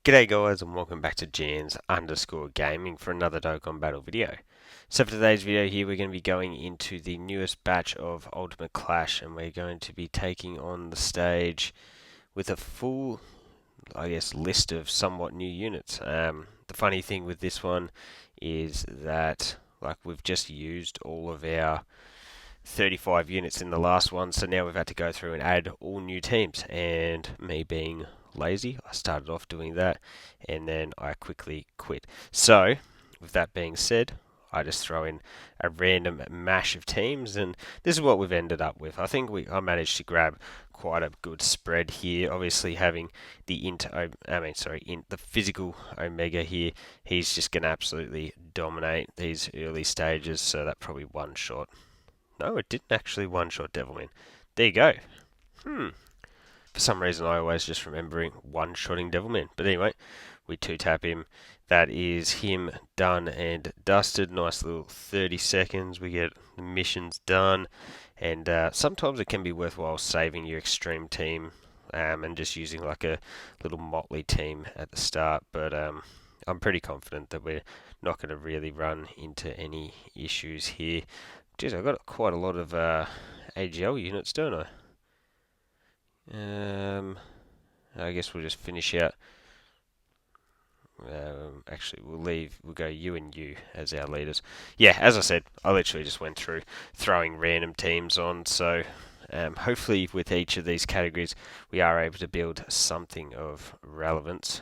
G'day guys and welcome back to Jans_Gaming for another Dokkan Battle video. So for today's video here we're going to be going into the newest batch of Ultimate Clash and we're going to be taking on the stage with a full, list of somewhat new units. The funny thing with this one is that we've just used all of our 35 units in the last one, so now we've had to go through and add all new teams, and me being lazy, I started off doing that and then I quickly quit. So with that being said, I just throw in a random mash of teams, and this is what we've ended up with. I think I managed to grab quite a good spread here. Obviously, having the the physical Omega here, he's just going to absolutely dominate these early stages. So that probably one shot. No, it didn't actually one-shot Devilman. There you go. For some reason, I always just remembering one-shotting Devilman. But anyway, we two-tap him. That is him done and dusted. Nice little 30 seconds. We get the missions done. And sometimes it can be worthwhile saving your extreme team and just using like a little motley team at the start. But I'm pretty confident that we're not going to really run into any issues here. Geez, I've got quite a lot of AGL units, don't I? I guess we'll just finish out. Actually, we'll go you and you as our leaders. Yeah, as I said, I literally just went through throwing random teams on, so hopefully with each of these categories we are able to build something of relevance.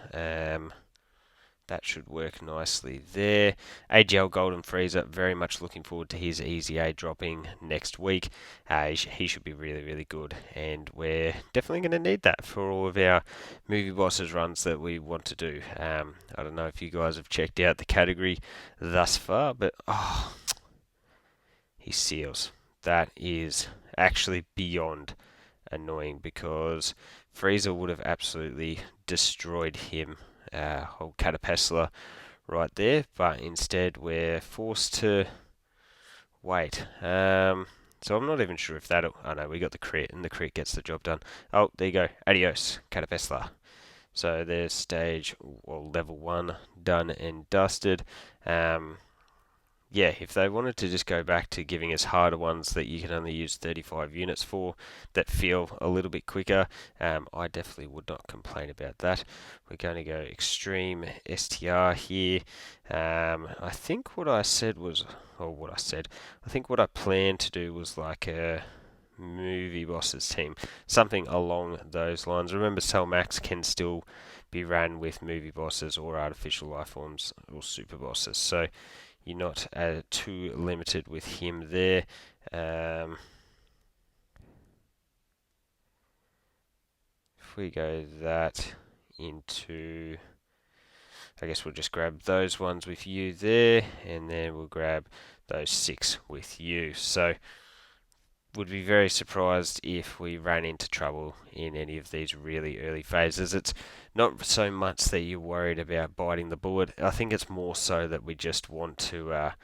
That should work nicely there. AGL Golden Freezer, very much looking forward to his Easy A dropping next week. He should be really, really good, and we're definitely going to need that for all of our movie bosses runs that we want to do. I don't know if you guys have checked out the category thus far, but he seals. That is actually beyond annoying because Freezer would have absolutely destroyed him. Whole Catapesla right there, but instead we're forced to wait. So I'm not even sure if that'll... Oh no, we got the crit, and the crit gets the job done. Oh, there you go. Adios, Catapesla. So there's stage, well, level 1 done and dusted. Yeah, if they wanted to just go back to giving us harder ones that you can only use 35 units for, that feel a little bit quicker, I definitely would not complain about that. We're going to go Extreme STR here. I think what I said was, I think what I planned to do was like a movie bosses team, something along those lines. Remember, Cell Max can still be ran with movie bosses or artificial life forms or super bosses, so you're not too limited with him there. If we go that into, I guess we'll just grab those ones with you there, and then we'll grab those 6 with you. So would be very surprised if we ran into trouble in any of these really early phases. It's not so much that you're worried about biting the bullet. I think it's more so that we just want to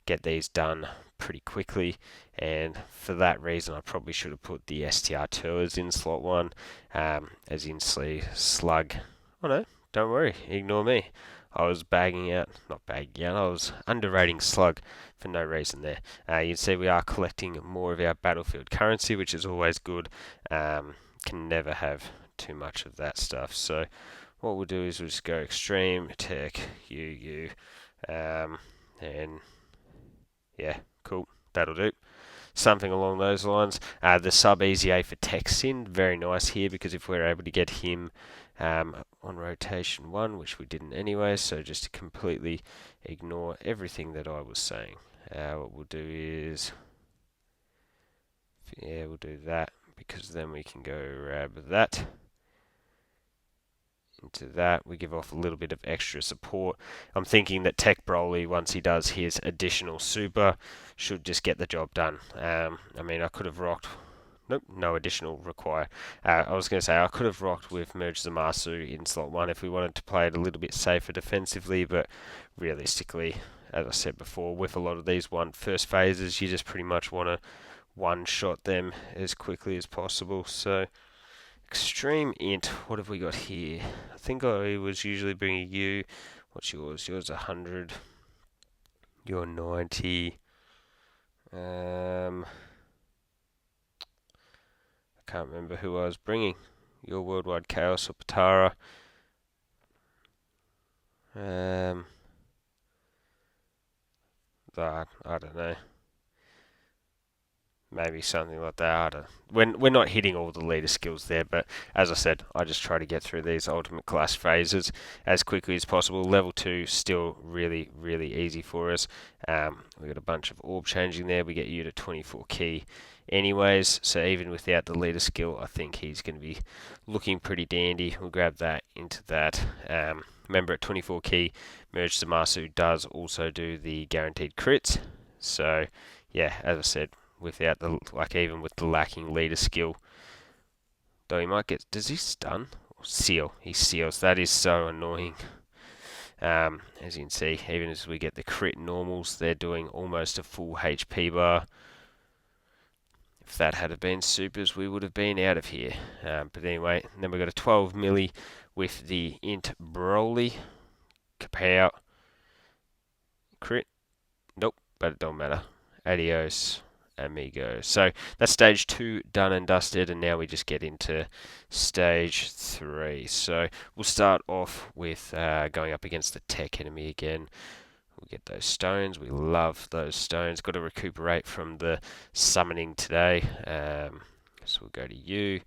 get these done pretty quickly, and for that reason I probably should have put the STR tours in slot 1, as in slug. Oh no, don't worry, ignore me. I was I was underrating Slug for no reason there. You can see we are collecting more of our battlefield currency, which is always good. Can never have too much of that stuff. So what we'll do is we'll just go Extreme, Tech, you, and yeah, cool, that'll do. Something along those lines. The sub Easy A for Texin, very nice here, because if we're able to get him on rotation 1, which we didn't anyway, so just to completely ignore everything that I was saying. What we'll do is, yeah, we'll do that, because then we can go grab that. Into that, we give off a little bit of extra support. I'm thinking that Tech Broly, once he does his additional super, should just get the job done. I mean, I could have rocked... Nope, no additional require. I was going to say I could have rocked with Merge Zamasu in slot 1 if we wanted to play it a little bit safer defensively, but realistically, as I said before, with a lot of these first phases, you just pretty much want to one-shot them as quickly as possible. So Extreme int, what have we got here? I think I was usually bringing you. What's yours? Yours 100. You're 90. I can't remember who I was bringing. Your Worldwide Chaos or Patara. I don't know. Maybe something like that. We're not hitting all the leader skills there, but as I said, I just try to get through these ultimate class phases as quickly as possible. Level 2 still really, really easy for us. We got a bunch of orb changing there. We get you to 24 key anyways, so even without the leader skill, I think he's going to be looking pretty dandy. We'll grab that into that. Remember, at 24 key, Merge Zamasu does also do the guaranteed crits. So yeah, as I said, without the even with the lacking leader skill, though he might get. Does he stun or seal? He seals. That is so annoying. As you can see, even as we get the crit normals, they're doing almost a full HP bar. If that had been supers, we would have been out of here. But anyway, and then we got a 12 milli with the int Broly. Kapow. Crit. Nope, but it don't matter. Adios, amigo. So that's stage 2 done and dusted, and now we just get into stage 3. So we'll start off with going up against the tech enemy again. We'll get those stones. We love those stones. Got to recuperate from the summoning today. So we'll go to you.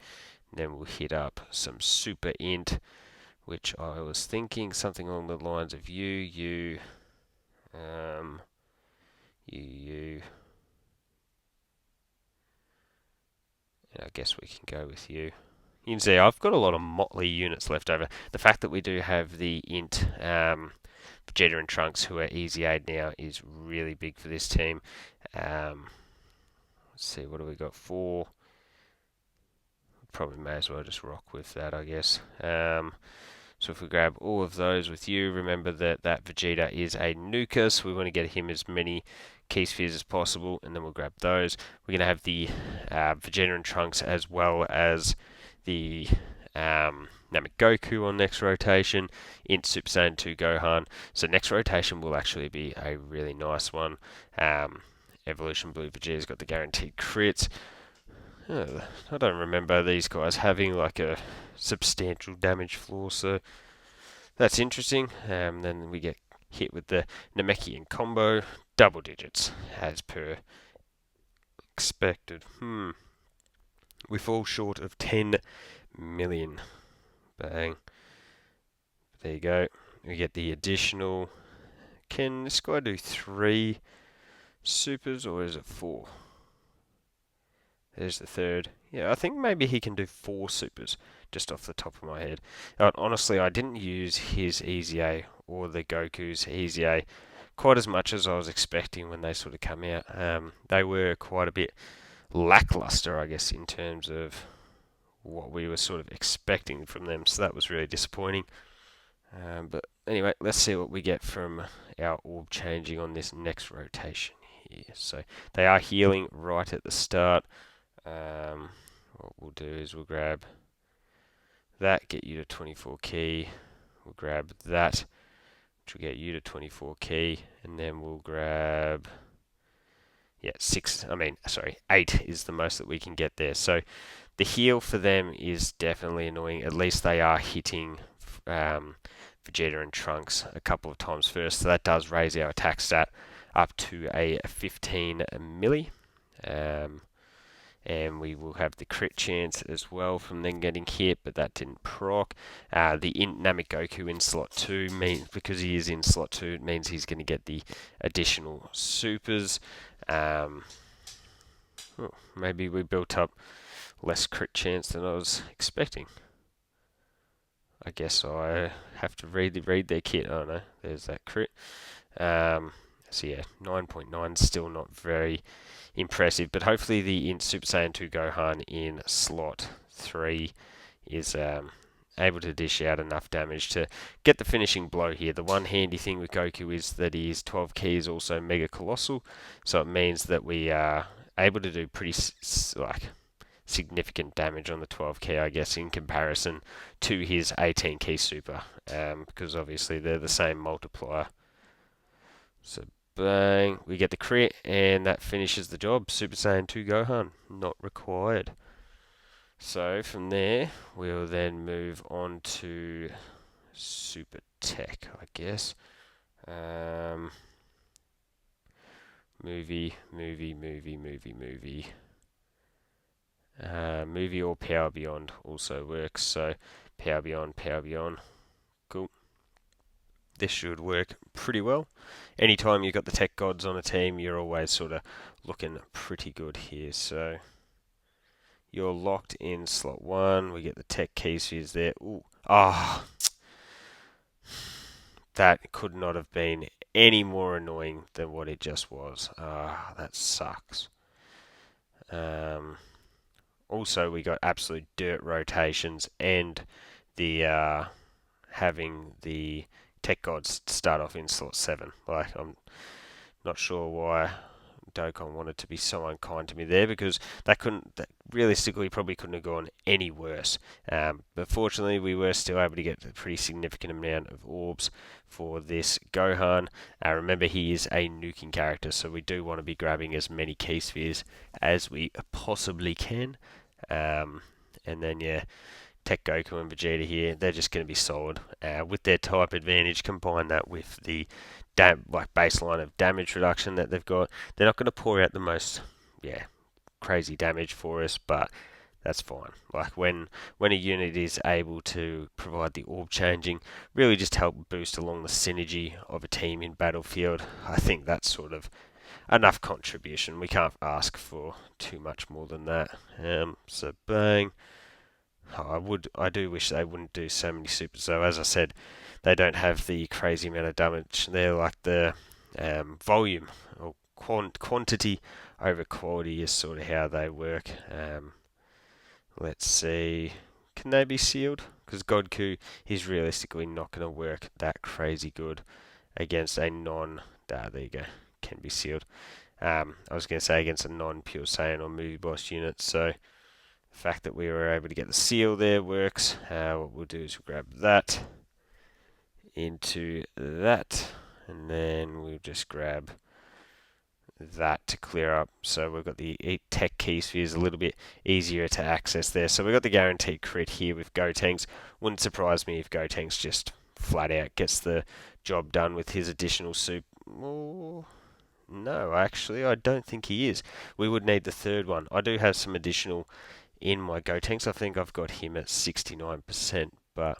And then we'll hit up some super int, which I was thinking something along the lines of you. And I guess we can go with you. You can see I've got a lot of motley units left over. The fact that we do have the int Vegeta and Trunks, who are easy aid now, is really big for this team. Let's see, what do we got? 4. Probably may as well just rock with that, I guess. So if we grab all of those with you, remember that Vegeta is a nuker, so we want to get him as many key spheres as possible, and then we'll grab those. We're going to have the Vegeta and Trunks as well as the Namek Goku on next rotation, in Super Saiyan 2 Gohan. So next rotation will actually be a really nice one. Evolution Blue Vegeta's got the guaranteed crits. I don't remember these guys having like a substantial damage floor, so that's interesting. Then we get hit with the Namekian combo, double digits as per expected. We fall short of 10 million. Bang. There you go. We get the additional. Can this guy do 3 supers or is it 4? There's the third. Yeah, I think maybe he can do 4 supers, just off the top of my head. Honestly, I didn't use his Easy A or the Goku's Easy A quite as much as I was expecting when they sort of come out. They were quite a bit lackluster, I guess, in terms of what we were sort of expecting from them, so that was really disappointing. But anyway, let's see what we get from our orb changing on this next rotation here. So they are healing right at the start. What we'll do is we'll grab that, get you to 24 key. We'll grab that, which will get you to 24 key, and then we'll grab 8 is the most that we can get there. So the heal for them is definitely annoying. At least they are hitting Vegeta and Trunks a couple of times first, so that does raise our attack stat up to a 15 milli. And we will have the crit chance as well from then getting hit, but that didn't proc. The Namek Goku in slot 2 means, because he is in slot 2, it means he's going to get the additional supers. Maybe we built up less crit chance than I was expecting. I guess I have to read their kit. Oh no, there's that crit. So yeah, 9.9 still not very impressive, but hopefully the Super Saiyan 2 Gohan in slot 3 is able to dish out enough damage to get the finishing blow here. The one handy thing with Goku is that his 12 key is also Mega Colossal, so it means that we are able to do pretty significant damage on the 12 key, I guess, in comparison to his 18 key super, because obviously they're the same multiplier. So bang, we get the crit, and that finishes the job. Super Saiyan 2 Gohan, not required. So from there, we'll then move on to Super Tech, I guess. Movie. Movie or Power Beyond also works. So Power Beyond. Cool. This should work pretty well. Anytime you've got the tech gods on a team, you're always sort of looking pretty good here. So you're locked in slot 1. We get the tech key spheres there. Ooh. Ah. That could not have been any more annoying than what it just was. Ah, that sucks. Also, we got absolute dirt rotations and the having the tech gods start off in slot 7. Like, I'm not sure why Dokkan wanted to be so unkind to me there, because that realistically probably couldn't have gone any worse. But fortunately, we were still able to get a pretty significant amount of orbs for this Gohan. Remember, he is a nuking character, so we do want to be grabbing as many key spheres as we possibly can. And then, yeah, Tech Goku and Vegeta here, they're just going to be solid. With their type advantage, combine that with the baseline of damage reduction that they've got, they're not going to pour out the most, crazy damage for us, but that's fine. Like when a unit is able to provide the orb changing, really just help boost along the synergy of a team in Battlefield, I think that's sort of enough contribution. We can't ask for too much more than that. So bang. I do wish they wouldn't do so many supers though. As I said, they don't have the crazy amount of damage. They're like the volume or quantity over quality is sort of how they work. Let's see, can they be sealed? Because Godku is realistically not going to work that crazy good against a there you go, can be sealed. I was going to say against a non-Pure Saiyan or Movie Boss unit, so the fact that we were able to get the seal there works. What we'll do is we'll grab that into that, and then we'll just grab that to clear up. So we've got the tech key spheres a little bit easier to access there. So we've got the guaranteed crit here with Gotenks. Wouldn't surprise me if Gotenks just flat out gets the job done with his additional soup. Oh, no, actually, I don't think he is. We would need the third one. I do have some additional in my Gotenks. I think I've got him at 69%, but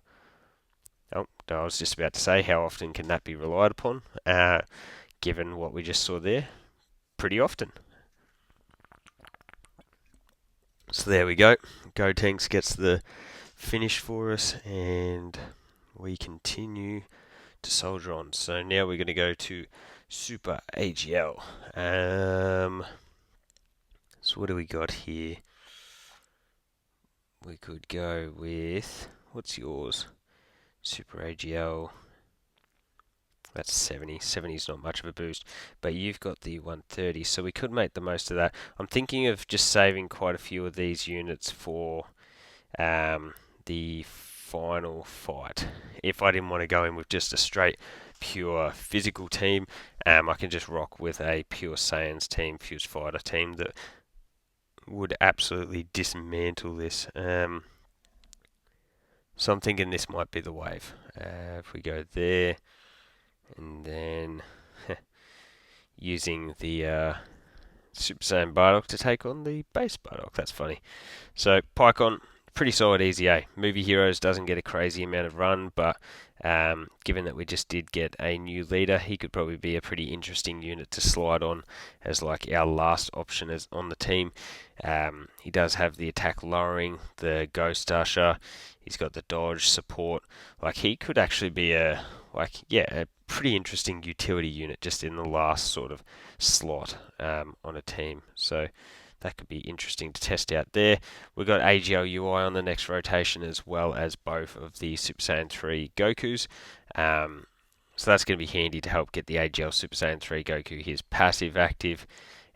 I was just about to say, how often can that be relied upon? Given what we just saw there, pretty often. So there we go. Gotenks gets the finish for us, and we continue to soldier on. So now we're going to go to Super AGL. So what do we got here? We could go with, what's yours? Super AGL. That's 70. 70 is not much of a boost, but you've got the 130, so we could make the most of that. I'm thinking of just saving quite a few of these units for the final fight. If I didn't want to go in with just a straight pure physical team, I can just rock with a pure Saiyans team, fused fighter team that would absolutely dismantle this. So I'm thinking this might be the wave. If we go there, and then using the Super Saiyan Bardock to take on the base Bardock. That's funny. So Pycon, pretty solid easy A. Movie Heroes doesn't get a crazy amount of run, but given that we just did get a new leader, he could probably be a pretty interesting unit to slide on as like our last option as on the team. He does have the attack lowering, the Ghost Usher. He's got the dodge support. Like he could actually be a pretty interesting utility unit just in the last sort of slot on a team. So that could be interesting to test out there. We've got AGL UI on the next rotation as well as both of the Super Saiyan 3 Gokus. So that's going to be handy to help get the AGL Super Saiyan 3 Goku his passive active.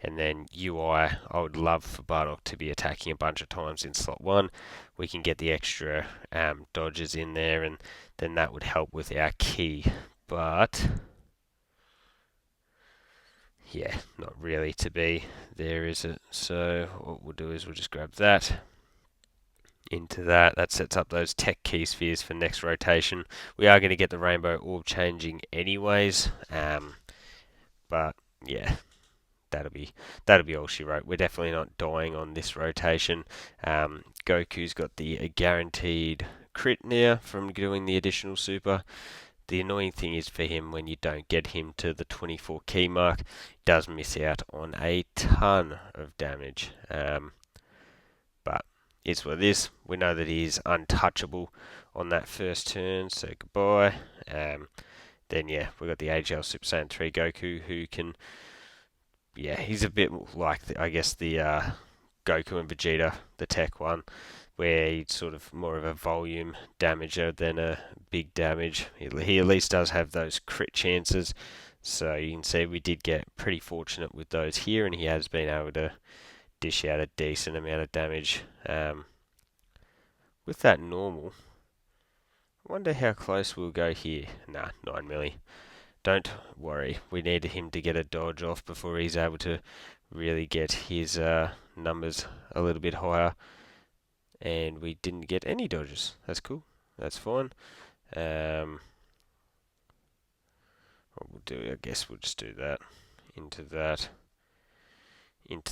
And then UI, I would love for Bardock to be attacking a bunch of times in slot 1. We can get the extra dodges in there, and then that would help with our key. But yeah, not really to be there, is it? So what we'll do is we'll just grab that into that. That sets up those tech key spheres for next rotation. We are going to get the rainbow orb changing anyways, but yeah, that'll be all she wrote. We're definitely not dying on this rotation. Goku's got the guaranteed crit now from doing the additional super. The annoying thing is for him, when you don't get him to the 24 key mark, he does miss out on a ton of damage. But it's what it is. We know that he is untouchable on that first turn, so goodbye. Then yeah, we've got the AGL Super Saiyan 3 Goku, who can, yeah, he's a bit like I guess the Goku and Vegeta, the tech one, where he's sort of more of a volume damager than a big damage. He at least does have those crit chances, so you can see we did get pretty fortunate with those here, and he has been able to dish out a decent amount of damage with that normal. I wonder how close we'll go here. Nah, 9 milli. Don't worry, we need him to get a dodge off before he's able to really get his numbers a little bit higher. And we didn't get any dodges. That's cool. That's fine. What we'll do, I guess we'll just do that. Into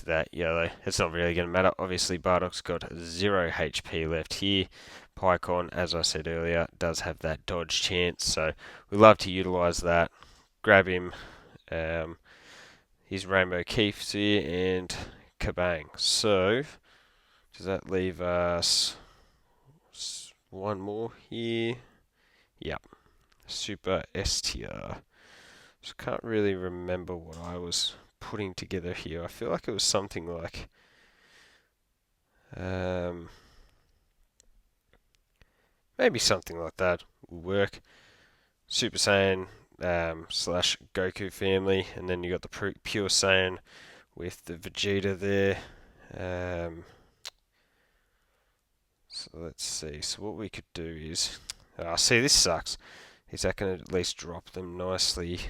that yellow. It's not really going to matter. Obviously, Bardock's got 0 HP left here. Pycon, as I said earlier, does have that dodge chance, so we love to utilise that. Grab him, his Rainbow Keefs here, and kabang. So, does that leave us one more here? Yep. Super STR. Just can't really remember what I was putting together here. I feel like it was something like maybe something like that will work. Super Saiyan slash Goku family, and then you got the Pure Saiyan with the Vegeta there. So let's see. So what we could do is, see, this sucks. Is that going to at least drop them nicely?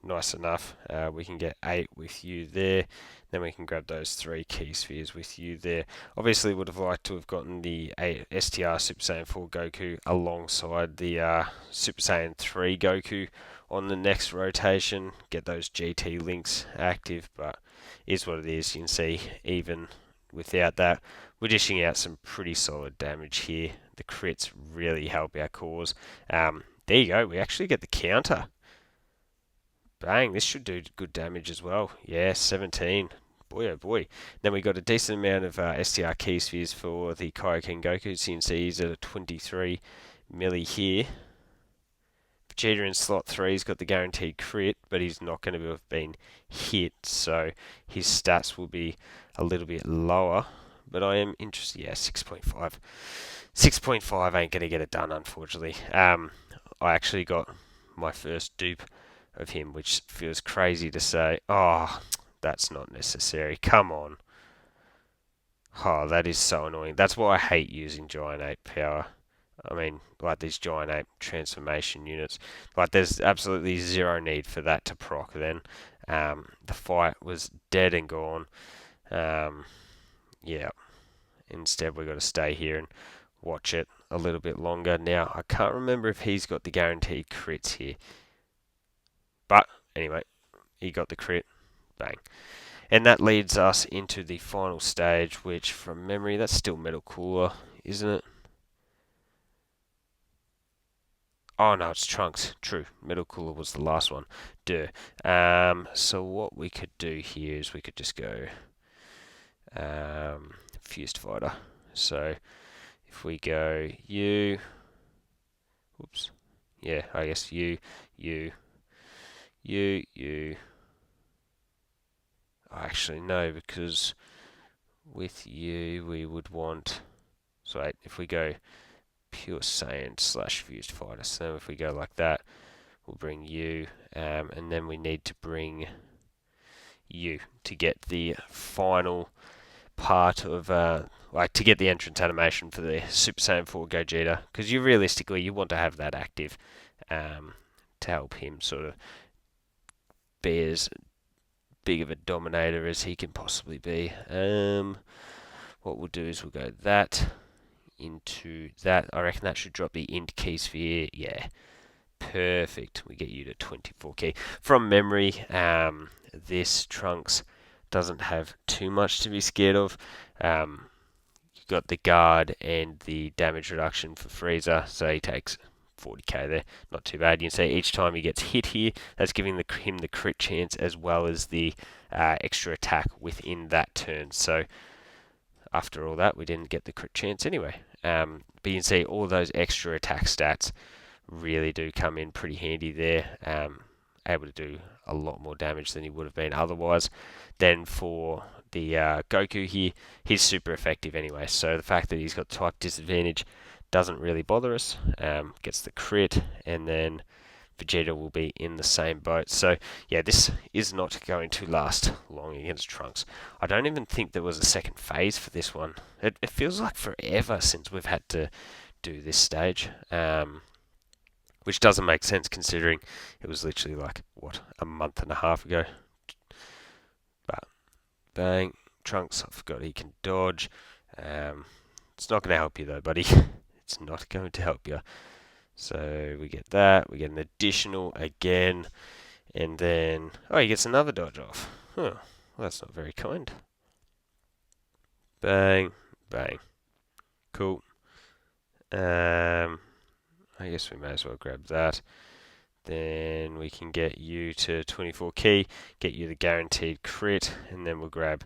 Nice enough. We can get 8 with you there. Then we can grab those 3 key spheres with you there. Obviously, would have liked to have gotten the STR Super Saiyan 4 Goku alongside the Super Saiyan 3 Goku on the next rotation. Get those GT links active, but is what it is. You can see, even without that, we're dishing out some pretty solid damage here. The crits really help our cause. There you go. We actually get the counter. Bang, this should do good damage as well. Yeah, 17. Boy, oh boy. Then we got a decent amount of STR key spheres for the Kaioken Goku. So you can see he's at a 23 milli here. Vegeta in slot 3's got the guaranteed crit, but he's not going to have been hit, so his stats will be a little bit lower. But I am interested. Yeah, 6.5. 6.5 ain't going to get it done, unfortunately. I actually got my first dupe of him, which feels crazy to say. Oh, that's not necessary. Come on. Oh, that is so annoying. That's why I hate using Giant Ape power. I mean, like these Giant Ape transformation units. Like, there's absolutely zero need for that to proc then. The fight was dead and gone. Yeah. Instead, we've got to stay here and watch it a little bit longer. Now, I can't remember if he's got the guaranteed crits here. But anyway, he got the crit. Bang. And that leads us into the final stage, which from memory, that's still Metal Cooler, isn't it? Oh no, it's Trunks. True. Metal Cooler was the last one. Duh. So what we could do here is we could just go Fused Fighter. So if we go you, whoops. Yeah, I guess you. Actually, no, because with you we would want. So wait, if we go Pure Saiyan slash Fused Fighter, so if we go like that, we'll bring you, and then we need to bring you to get the final part of like to get the entrance animation for the Super Saiyan 4 Gogeta, because you realistically you want to have that active to help him sort of be as big of a dominator as he can possibly be. What we'll do is we'll go that into that. I reckon that should drop the int key sphere. Yeah, perfect. We get you to 24 key. From memory, this Trunks doesn't have too much to be scared of. You've got the guard and the damage reduction for Frieza, so he takes 40k there. Not too bad. You can see each time he gets hit here, that's giving him the crit chance as well as the extra attack within that turn. So after all that, we didn't get the crit chance anyway. But you can see all those extra attack stats really do come in pretty handy there. Able to do a lot more damage than he would have been otherwise. Then for the Goku here, he's super effective anyway. So the fact that he's got type disadvantage doesn't really bother us. Gets the crit, and then Vegeta will be in the same boat. So yeah, this is not going to last long against Trunks. I don't even think there was a second phase for this one. It feels like forever since we've had to do this stage. Which doesn't make sense considering it was literally like, what, a month and a half ago. But, bang, Trunks, I forgot he can dodge. It's not going to help you though, buddy. It's not going to help you. So we get that, we get an additional again, and then, oh, he gets another dodge off. Huh, well, that's not very kind. Bang, bang. Cool. I guess we may as well grab that. Then we can get you to 24 key, get you the guaranteed crit, and then we'll grab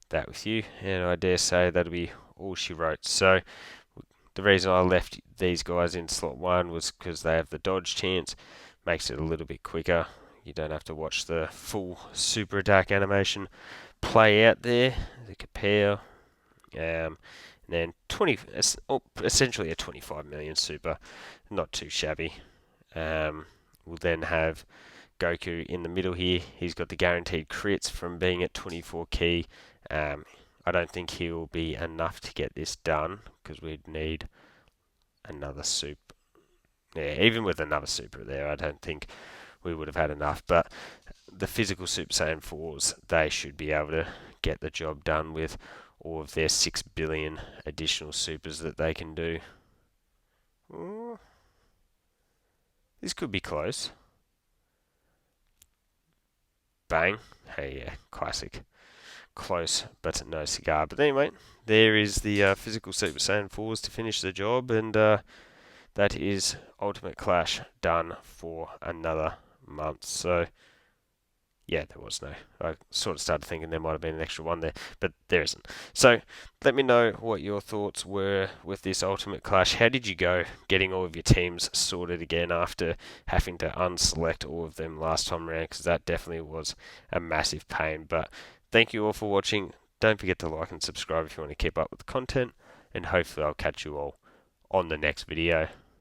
that with you. And I dare say that'll be all she wrote. So the reason I left these guys in slot 1 was because they have the dodge chance, makes it a little bit quicker. You don't have to watch the full super attack animation play out there, the compare. And then essentially a 25 million super, not too shabby. We'll then have Goku in the middle here. He's got the guaranteed crits from being at 24 key. I don't think he will be enough to get this done because we'd need another super. Yeah, even with another super there, I don't think we would have had enough. But the physical Super Saiyan 4s, they should be able to get the job done with all of their 6 billion additional supers that they can do. This could be close. Bang. Hey, yeah, classic. Close, but no cigar. But anyway, there is the physical Super Saiyan 4s to finish the job, and that is Ultimate Clash done for another month. So yeah, there was no. I sort of started thinking there might have been an extra one there, but there isn't. So let me know what your thoughts were with this Ultimate Clash. How did you go getting all of your teams sorted again after having to unselect all of them last time around? Because that definitely was a massive pain. But thank you all for watching. Don't forget to like and subscribe if you want to keep up with the content, and hopefully I'll catch you all on the next video.